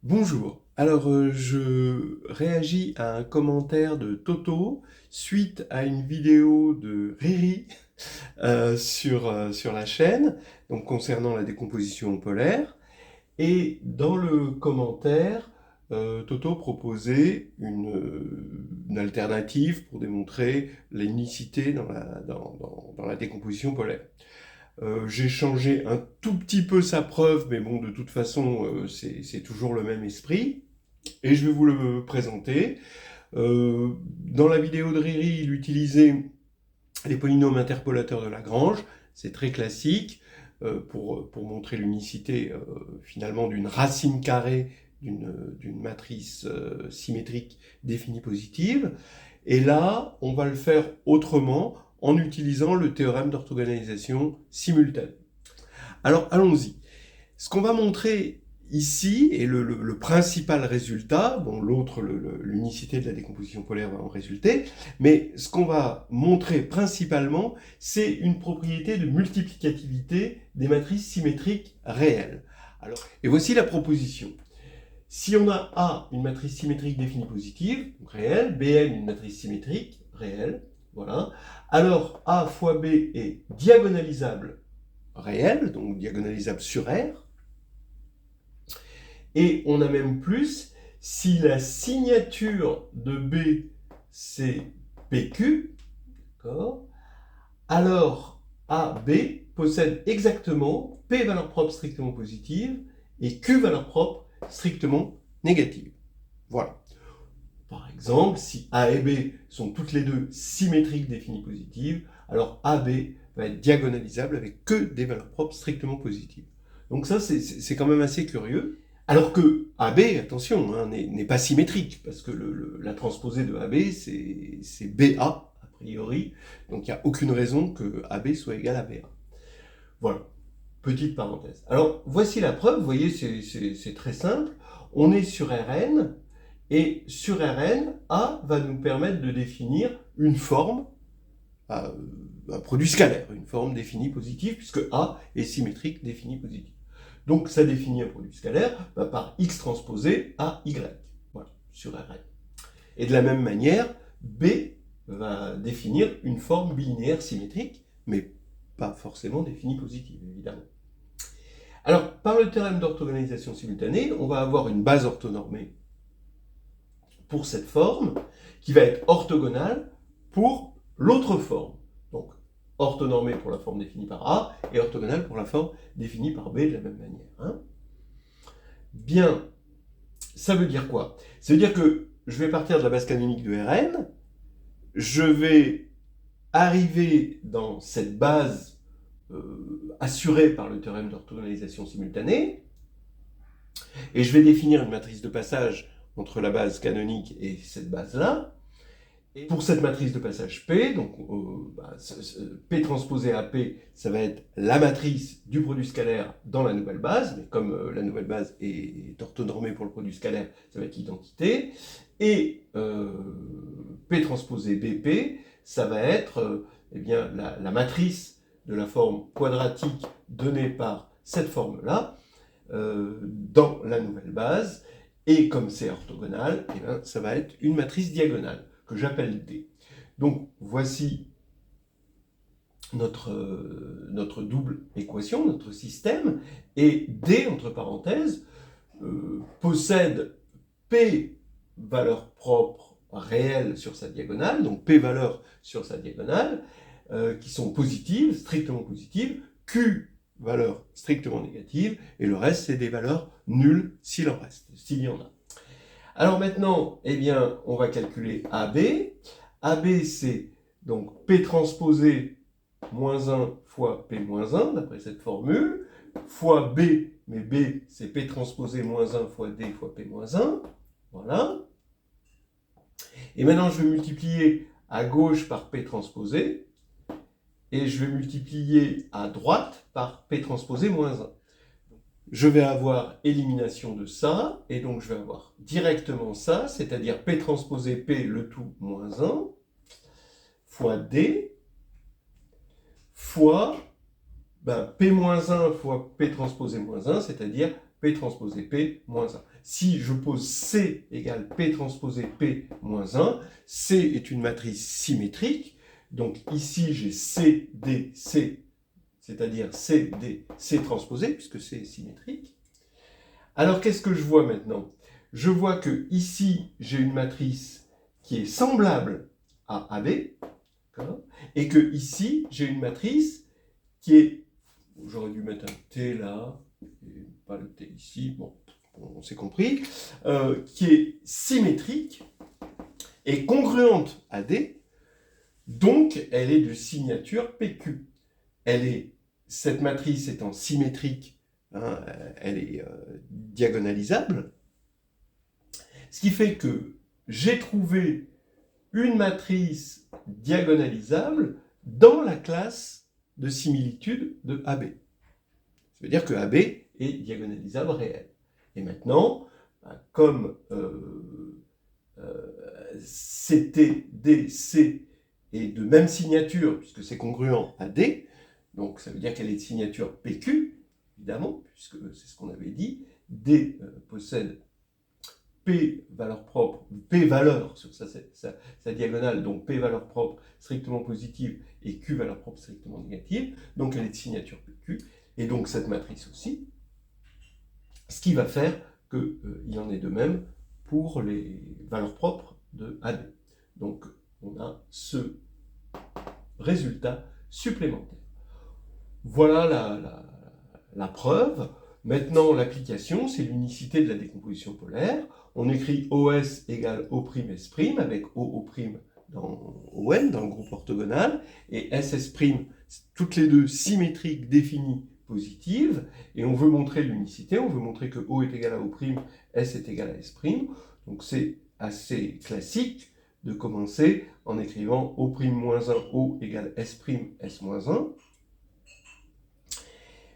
Bonjour. Alors, je réagis à un commentaire de Toto suite à une vidéo de Riri sur la chaîne, donc concernant la décomposition polaire. Et dans le commentaire, Toto proposait une alternative pour démontrer l'unicité dans la décomposition polaire. J'ai changé un tout petit peu sa preuve, mais bon, de toute façon, c'est toujours le même esprit. Et je vais vous le présenter. Dans la vidéo de Riri, il utilisait les polynômes interpolateurs de Lagrange. C'est très classique pour montrer l'unicité finalement d'une racine carrée d'une matrice symétrique définie positive. Et là, on va le faire autrement en utilisant le théorème d'orthogonalisation simultanée. Alors, allons-y. Ce qu'on va montrer ici, et le principal résultat, bon, l'autre, l'unicité de la décomposition polaire va en résulter, mais ce qu'on va montrer principalement, c'est une propriété de multiplicativité des matrices symétriques réelles. Alors, et voici la proposition. Si on a A, une matrice symétrique définie positive, donc réelle, Bn, une matrice symétrique réelle, voilà, alors A fois B est diagonalisable réel, donc diagonalisable sur R, et on a même plus, si la signature de B c'est PQ, alors AB possède exactement P valeur propre strictement positive et Q valeur propre strictement négative. Voilà. Par exemple, si A et B sont toutes les deux symétriques définies positives, alors AB va être diagonalisable avec que des valeurs propres strictement positives. Donc ça, c'est quand même assez curieux. Alors que AB, attention, hein, n'est pas symétrique, parce que la transposée de AB, c'est BA, a priori, donc il n'y a aucune raison que AB soit égal à BA. Voilà, petite parenthèse. Alors, voici la preuve, vous voyez, c'est très simple. On est sur Rn, et sur Rn, A va nous permettre de définir une forme, un produit scalaire, une forme définie positive, puisque A est symétrique définie positive. Donc ça définit un produit scalaire par X transposé à Y, voilà, sur Rn. Et de la même manière, B va définir une forme bilinéaire symétrique, mais pas forcément définie positive, évidemment. Alors, par le théorème d'orthogonalisation simultanée, on va avoir une base orthonormée pour cette forme, qui va être orthogonale pour l'autre forme. Donc, orthonormée pour la forme définie par A, et orthogonale pour la forme définie par B de la même manière. Hein. Bien, ça veut dire quoi? Ça veut dire que je vais partir de la base canonique de Rn, je vais arriver dans cette base assurée par le théorème d'orthogonalisation simultanée, et je vais définir une matrice de passage entre la base canonique et cette base-là. Et pour cette matrice de passage P, donc P transposé à P, ça va être la matrice du produit scalaire dans la nouvelle base, mais comme la nouvelle base est orthonormée pour le produit scalaire, ça va être l'identité. Et P transposé BP, ça va être eh bien, la matrice de la forme quadratique donnée par cette forme-là dans la nouvelle base. Et comme c'est orthogonal, eh bien, ça va être une matrice diagonale que j'appelle D. Donc voici notre double équation, notre système, et D, entre parenthèses, possède P valeur propre réelle sur sa diagonale, donc P valeurs sur sa diagonale, qui sont positives, strictement positives, Q valeurs strictement négatives, et le reste c'est des valeurs nulles s'il en reste, s'il y en a. Alors maintenant, eh bien, on va calculer AB. AB, c'est donc P transposé moins 1 fois P moins 1, d'après cette formule, fois B, mais B, c'est P transposé moins 1 fois D fois P moins 1. Voilà. Et maintenant, je vais multiplier à gauche par P transposé, et je vais multiplier à droite par P transposé moins 1. Je vais avoir élimination de ça, et donc je vais avoir directement ça, c'est-à-dire P transposé P, le tout, moins 1, fois D, fois P moins 1 fois P transposé moins 1, c'est-à-dire P transposé P moins 1. Si je pose C égale P transposé P moins 1, C est une matrice symétrique. Donc ici, j'ai C, D, C, c'est-à-dire C, D, C transposé, puisque C est symétrique. Alors, qu'est-ce que je vois maintenant? Je vois que ici, j'ai une matrice qui est semblable à AB, et que ici, j'ai une matrice qui est, j'aurais dû mettre un T là, et pas le T ici, bon, on s'est compris, qui est symétrique et congruente à D, donc elle est de signature PQ. Cette matrice étant symétrique, hein, elle est diagonalisable, ce qui fait que j'ai trouvé une matrice diagonalisable dans la classe de similitude de AB. Ça veut dire que AB est diagonalisable réel. Et maintenant, comme CT, D, C est de même signature, puisque c'est congruent à D, donc ça veut dire qu'elle est de signature PQ, évidemment, puisque c'est ce qu'on avait dit, D possède P valeur propre, P valeur sur sa diagonale, donc P valeur propre strictement positive et Q valeur propre strictement négative, donc elle est de signature PQ, et donc cette matrice aussi, ce qui va faire qu'il en est de même pour les valeurs propres de AD. Donc on a ce résultat supplémentaire. Voilà la preuve. Maintenant, l'application, c'est l'unicité de la décomposition polaire. On écrit OS égale O'S' avec OO' dans ON, dans le groupe orthogonal, et SS', toutes les deux symétriques définies positives, et on veut montrer l'unicité, on veut montrer que O est égal à O', S est égal à S', donc c'est assez classique de commencer en écrivant O'-1, O égale S', S-1.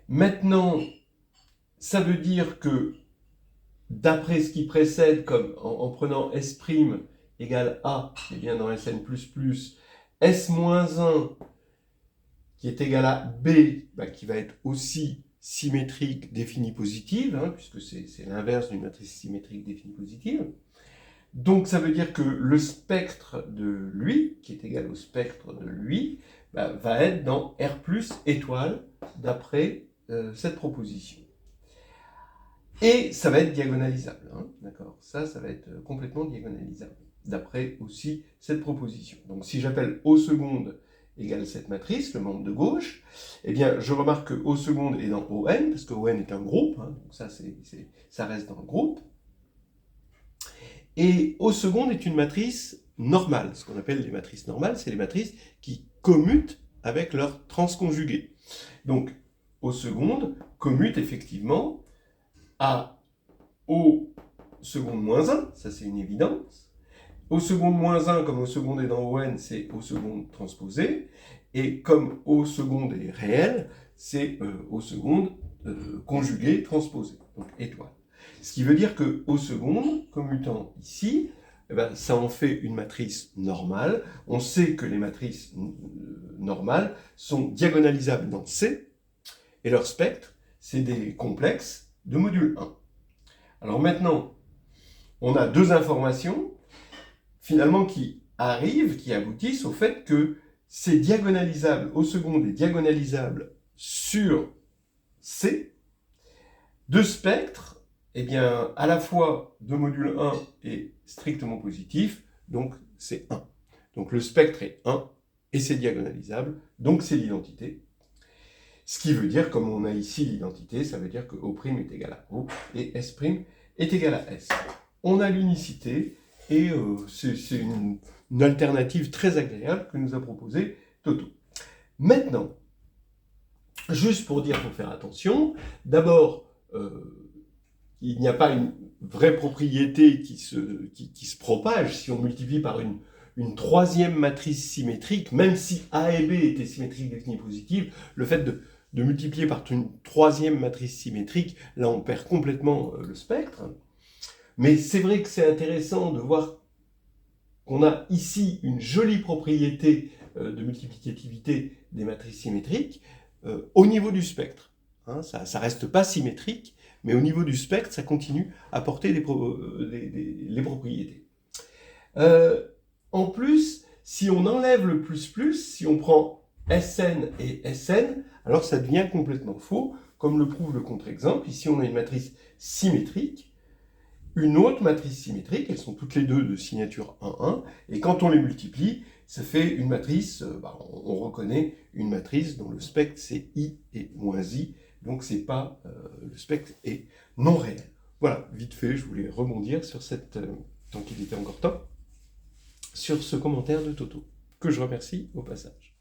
Maintenant, ça veut dire que, d'après ce qui précède, comme en prenant S' égale A, qui est bien dans Sn++, S-1 qui est égal à B, qui va être aussi symétrique définie positive, hein, puisque c'est l'inverse d'une matrice symétrique définie positive. Donc ça veut dire que le spectre de lui, qui est égal au spectre de lui, va être dans R plus étoile, d'après cette proposition. Et ça va être diagonalisable, hein, d'accord? Ça va être complètement diagonalisable, d'après aussi cette proposition. Donc si j'appelle O seconde égale cette matrice, le membre de gauche, eh bien je remarque que O seconde est dans ON, parce que ON est un groupe, hein, donc ça reste dans le groupe. Et O seconde est une matrice normale. Ce qu'on appelle les matrices normales, c'est les matrices qui commutent avec leur transconjugué. Donc, O seconde commute effectivement à O seconde moins 1, ça c'est une évidence. O seconde moins 1, comme O seconde est dans ON, c'est O seconde transposé. Et comme O seconde est réel, c'est O seconde conjugué transposé, donc étoile. Ce qui veut dire que O seconde, commutant ici, ça en fait une matrice normale. On sait que les matrices normales sont diagonalisables dans C, et leur spectre, c'est des complexes de module 1. Alors maintenant, on a deux informations, finalement, qui aboutissent au fait que c'est diagonalisable, O seconde est diagonalisable sur C, de spectres, eh bien, à la fois de module 1 est strictement positif, donc c'est 1. Donc le spectre est 1, et c'est diagonalisable, donc c'est l'identité. Ce qui veut dire, comme on a ici l'identité, ça veut dire que O' est égal à O, et S' est égal à S. On a l'unicité, et c'est une alternative très agréable que nous a proposée Toto. Maintenant, juste pour dire, pour faire attention, d'abord, il n'y a pas une vraie propriété qui se propage si on multiplie par une troisième matrice symétrique, même si A et B étaient symétriques définies positives, le fait de multiplier par une troisième matrice symétrique, là on perd complètement le spectre. Mais c'est vrai que c'est intéressant de voir qu'on a ici une jolie propriété de multiplicativité des matrices symétriques au niveau du spectre. Hein, ça reste pas symétrique, mais au niveau du spectre, ça continue à porter les propriétés. En plus, si on enlève le plus, si on prend Sn et Sn, alors ça devient complètement faux, comme le prouve le contre-exemple. Ici, on a une matrice symétrique, une autre matrice symétrique, elles sont toutes les deux de signature 1,1, et quand on les multiplie, ça fait une matrice, on reconnaît une matrice dont le spectre c'est I et moins I, donc c'est pas, le spectre est non réel. Voilà, vite fait, je voulais rebondir sur cette, tant qu'il était encore temps, sur ce commentaire de Toto, que je remercie au passage.